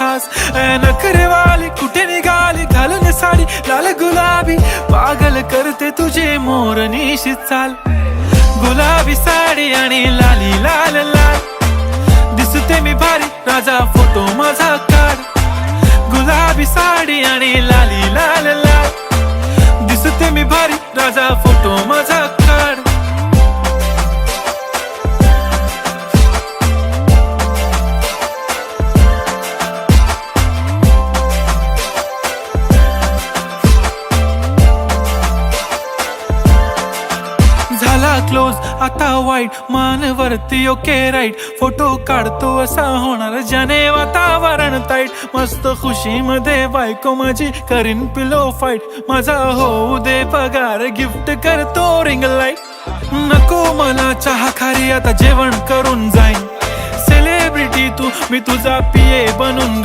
खास. नखरेवाली कुठे निघाली घालून साडी लाल गुलाबी, पागल करते तुझे मोरनीशी चाल. गुलाबी साडी आणि लाली लाल लाल, दिसते मी भारी राजा फोटो माझा काढ. गुलाबी साडी आणि लाली लाल लाल, दिसते मी भारी राजा फोटो माझा काढ. झाला क्लोज आता वाईट, मानवरती ओके राईट. फोटो काढतो असा होणार ज्याने वातावरण ताईट. मस्त खुशी मध्ये बायको माझी करीन पिलो फाईट. माझा होऊ दे पगार गिफ्ट करतो रिंग लाईट. नको मला चहा खारी आता जेवण करून जाईन. सेलिब्रिटी तू मी तुझा पिये बनून